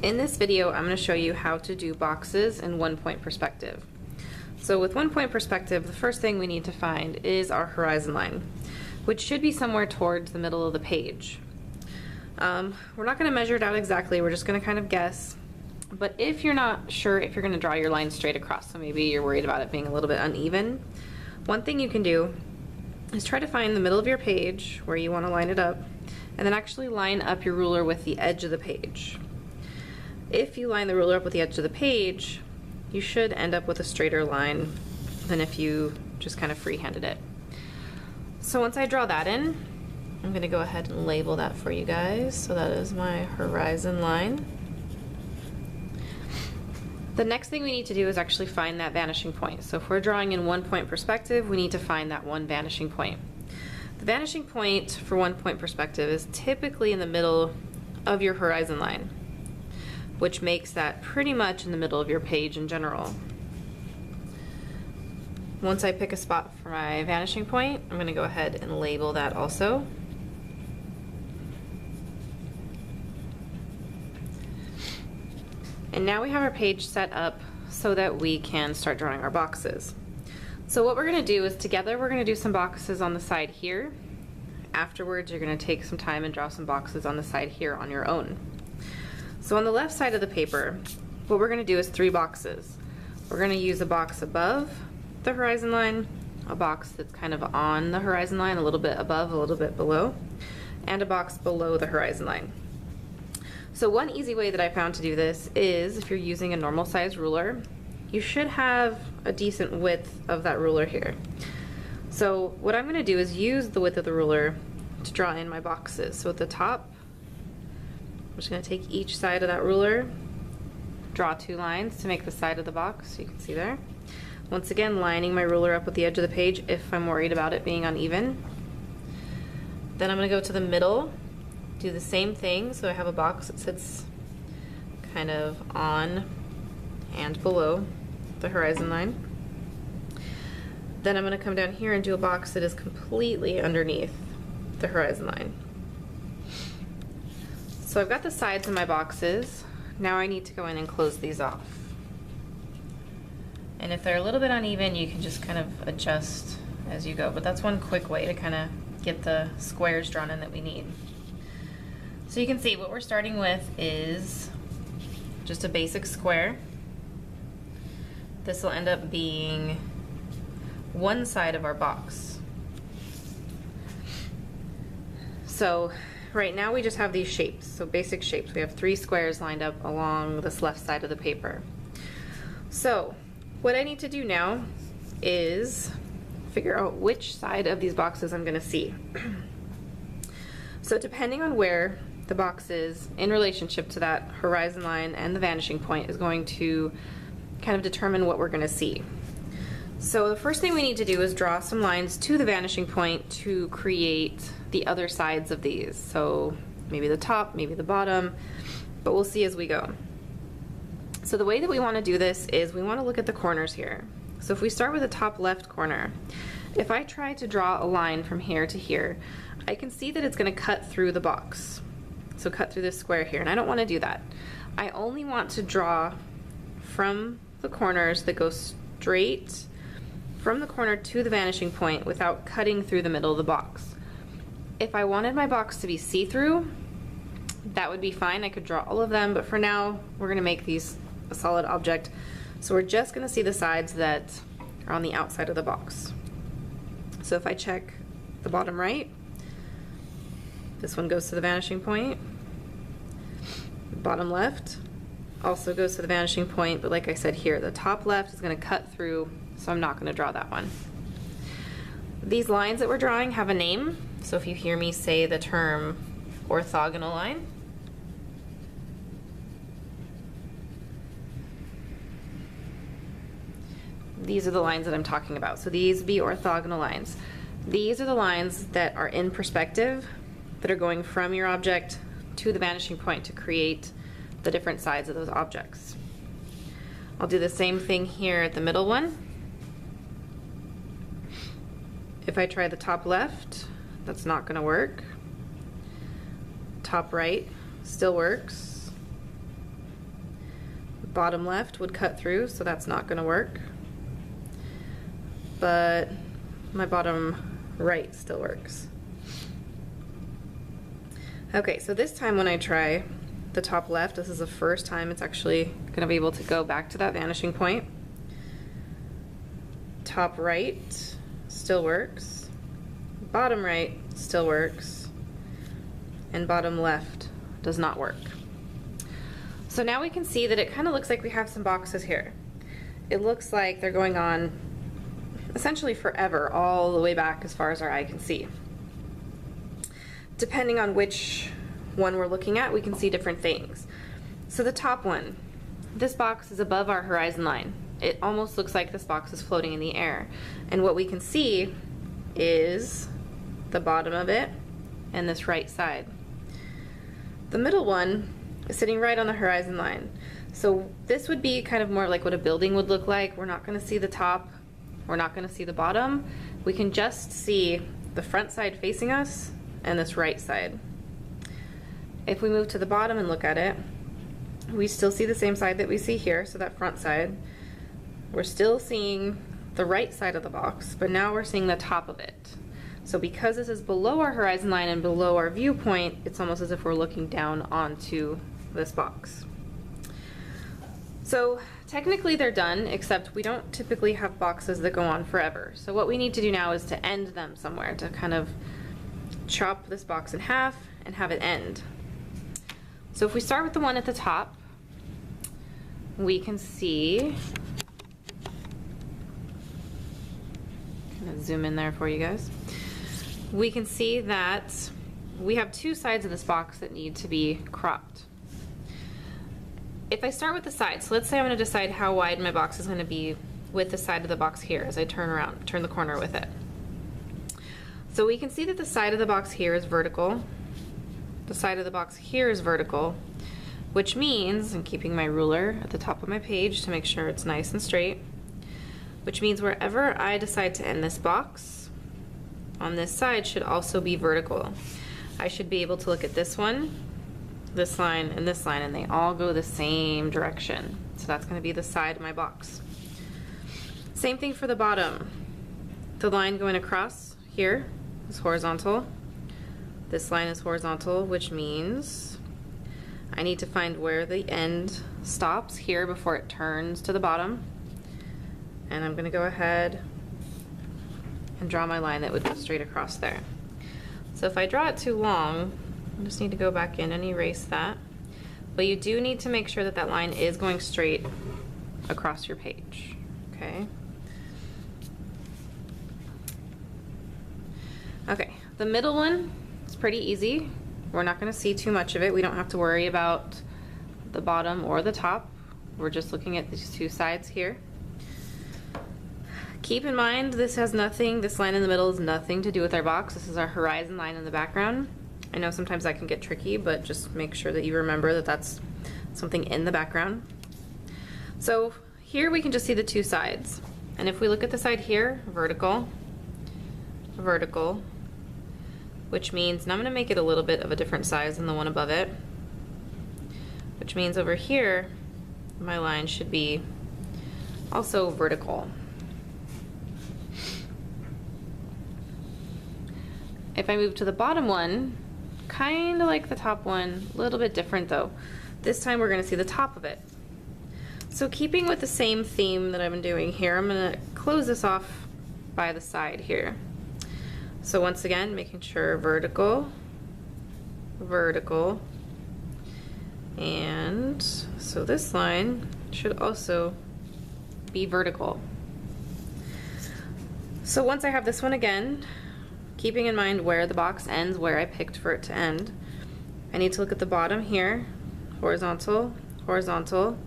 In this video, I'm going to show you how to do boxes in one-point perspective. So with one-point perspective, the first thing we need to find is our horizon line, which should be somewhere towards the middle of the page. We're not going to measure it out exactly, we're just going to kind of guess. But if you're not sure if you're going to draw your line straight across, so maybe you're worried about it being a little bit uneven, one thing you can do is try to find the middle of your page where you want to line it up, and then actually line up your ruler with the edge of the page. If you line the ruler up with the edge of the page, you should end up with a straighter line than if you just kind of freehanded it. So once I draw that in, I'm going to go ahead and label that for you guys. So that is my horizon line. The next thing we need to do is actually find that vanishing point. So if we're drawing in one-point perspective, we need to find that one vanishing point. The vanishing point for one-point perspective is typically in the middle of your horizon line, which makes that pretty much in the middle of your page in general. Once I pick a spot for my vanishing point, I'm going to go ahead and label that also. And now we have our page set up so that we can start drawing our boxes. So what we're going to do is together we're going to do some boxes on the side here. Afterwards you're going to take some time and draw some boxes on the side here on your own. So on the left side of the paper, what we're going to do is 3 boxes. We're going to use a box above the horizon line, a box that's kind of on the horizon line, a little bit above, a little bit below, and a box below the horizon line. So one easy way that I found to do this is if you're using a normal size ruler, you should have a decent width of that ruler here. So what I'm going to do is use the width of the ruler to draw in my boxes. So at the top, I'm just going to take each side of that ruler, draw 2 lines to make the side of the box, so you can see there. Once again, lining my ruler up with the edge of the page if I'm worried about it being uneven. Then I'm going to go to the middle, do the same thing, so I have a box that sits kind of on and below the horizon line. Then I'm going to come down here and do a box that is completely underneath the horizon line. So I've got the sides of my boxes. Now I need to go in and close these off. And if they're a little bit uneven, you can just kind of adjust as you go. But that's one quick way to kind of get the squares drawn in that we need. So you can see what we're starting with is just a basic square. This will end up being one side of our box. So right now we just have these shapes, so basic shapes. We have 3 squares lined up along this left side of the paper. So what I need to do now is figure out which side of these boxes I'm going to see. So depending on where the box is in relationship to that horizon line and the vanishing point is going to kind of determine what we're going to see. So the first thing we need to do is draw some lines to the vanishing point to create the other sides of these. So maybe the top, maybe the bottom, but we'll see as we go. So the way that we want to do this is we want to look at the corners here. So if we start with the top left corner, if I try to draw a line from here to here, I can see that it's going to cut through the box. So cut through this square here, and I don't want to do that. I only want to draw from the corners that go straight from the corner to the vanishing point without cutting through the middle of the box. If I wanted my box to be see-through, that would be fine. I could draw all of them, but for now, we're going to make these a solid object. So we're just going to see the sides that are on the outside of the box. So if I check the bottom right, this one goes to the vanishing point. Bottom left also goes to the vanishing point, but like I said here, the top left is going to cut through, so I'm not going to draw that one. These lines that we're drawing have a name, so if you hear me say the term orthogonal line, these are the lines that I'm talking about. So these be orthogonal lines. These are the lines that are in perspective, that are going from your object to the vanishing point to create the different sides of those objects. I'll do the same thing here at the middle one. If I try the top left, that's not going to work. Top right still works. bottom left would cut through, so that's not gonna work. But my bottom right still works. Okay, so this time when I try the top left, this is the first time it's actually gonna be able to go back to that vanishing point. Top right still works. Bottom right still works. And bottom left does not work. So now we can see that it kind of looks like we have some boxes here. It looks like they're going on essentially forever, all the way back as far as our eye can see. Depending on which one we're looking at, we can see different things. So the top one, this box is above our horizon line. It almost looks like this box is floating in the air. And what we can see is the bottom of it and this right side. The middle one is sitting right on the horizon line. So this would be kind of more like what a building would look like. We're not going to see the top. We're not going to see the bottom. We can just see the front side facing us and this right side. If we move to the bottom and look at it, we still see the same side that we see here, so that front side. We're still seeing the right side of the box, but now we're seeing the top of it. So because this is below our horizon line and below our viewpoint, it's almost as if we're looking down onto this box. So technically they're done, except we don't typically have boxes that go on forever. So what we need to do now is to end them somewhere, to kind of chop this box in half and have it end. So if we start with the one at the top, we can see, kind of zoom in there for you guys. We can see that we have two sides of this box that need to be cropped. If I start with the side, so let's say I'm going to decide how wide my box is going to be with the side of the box here as I turn the corner with it. So we can see that the side of the box here is vertical. The side of the box here is vertical, which means, I'm keeping my ruler at the top of my page to make sure it's nice and straight, which means wherever I decide to end this box, on this side should also be vertical. I should be able to look at this one, this line, and this line, and they all go the same direction. So that's going to be the side of my box. Same thing for the bottom. The line going across here is horizontal. This line is horizontal, which means I need to find where the end stops here before it turns to the bottom. And I'm going to go ahead and draw my line that would go straight across there. So if I draw it too long, I just need to go back in and erase that. But you do need to make sure that that line is going straight across your page, okay? Okay, the middle one is pretty easy. We're not going to see too much of it. We don't have to worry about the bottom or the top. We're just looking at these two sides here. Keep in mind, this has nothing, this line in the middle has nothing to do with our box. This is our horizon line in the background. I know sometimes that can get tricky, but just make sure that you remember that that's something in the background. So here we can just see the two sides. And if we look at the side here, vertical, vertical, which means, and I'm going to make it a little bit of a different size than the one above it, which means over here, my line should be also vertical. If I move to the bottom one, kind of like the top one, a little bit different though. This time we're going to see the top of it. So keeping with the same theme that I've been doing here, I'm going to close this off by the side here. So once again, making sure vertical, vertical, and so this line should also be vertical. So once I have this one again, keeping in mind where the box ends, where I picked for it to end, I need to look at the bottom here, horizontal, horizontal.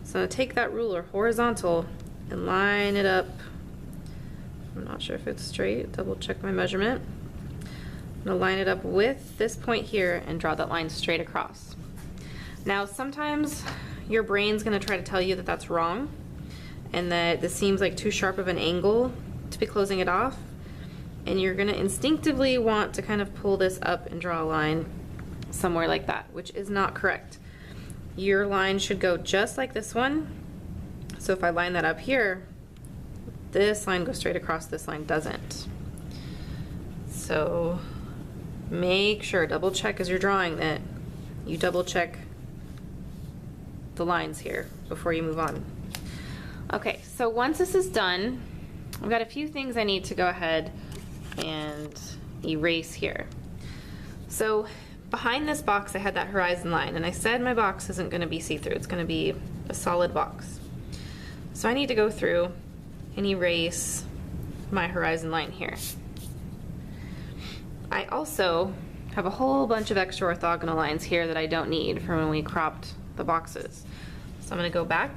So I'm going to take that ruler horizontal and line it up. I'm not sure if it's straight, double check my measurement. I'm going to line it up with this point here and draw that line straight across. Now sometimes your brain's going to try to tell you that that's wrong and that this seems like too sharp of an angle to be closing it off, and you're going to instinctively want to kind of pull this up and draw a line somewhere like that, which is not correct. your line should go just like this one. So if I line that up here, this line goes straight across, this line doesn't. So make sure, double check as you're drawing that you double check the lines here before you move on. Okay, so once this is done, I've got a few things I need to go ahead and erase here. So behind this box I had that horizon line, and I said my box isn't going to be see-through, it's going to be a solid box. So I need to go through and erase my horizon line here. I also have a whole bunch of extra orthogonal lines here that I don't need from when we cropped the boxes. So I'm going to go back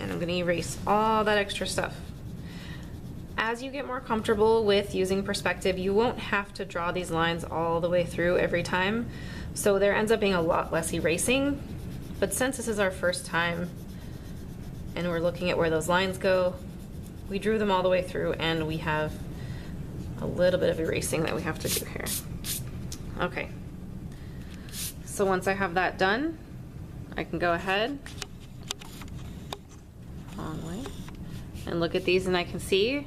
and I'm going to erase all that extra stuff. As you get more comfortable with using perspective, you won't have to draw these lines all the way through every time. So there ends up being a lot less erasing. But since this is our first time and we're looking at where those lines go, we drew them all the way through and we have a little bit of erasing that we have to do here. Okay. So once I have that done, I can go ahead long way and look at these, and I can see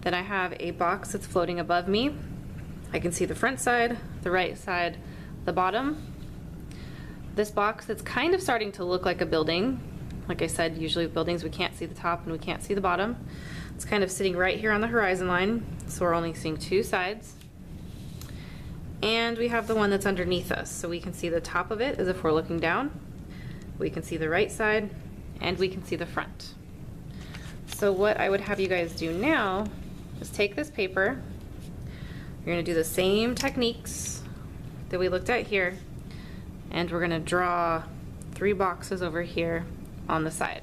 that I have a box that's floating above me. I can see the front side, the right side, the bottom. This box that's kind of starting to look like a building. Like I said, usually with buildings we can't see the top and we can't see the bottom. It's kind of sitting right here on the horizon line, so we're only seeing two sides. And we have the one that's underneath us, so we can see the top of it as if we're looking down. We can see the right side, and we can see the front. So what I would have you guys do now is take this paper. You're going to do the same techniques that we looked at here, and we're going to draw 3 boxes over here on the side.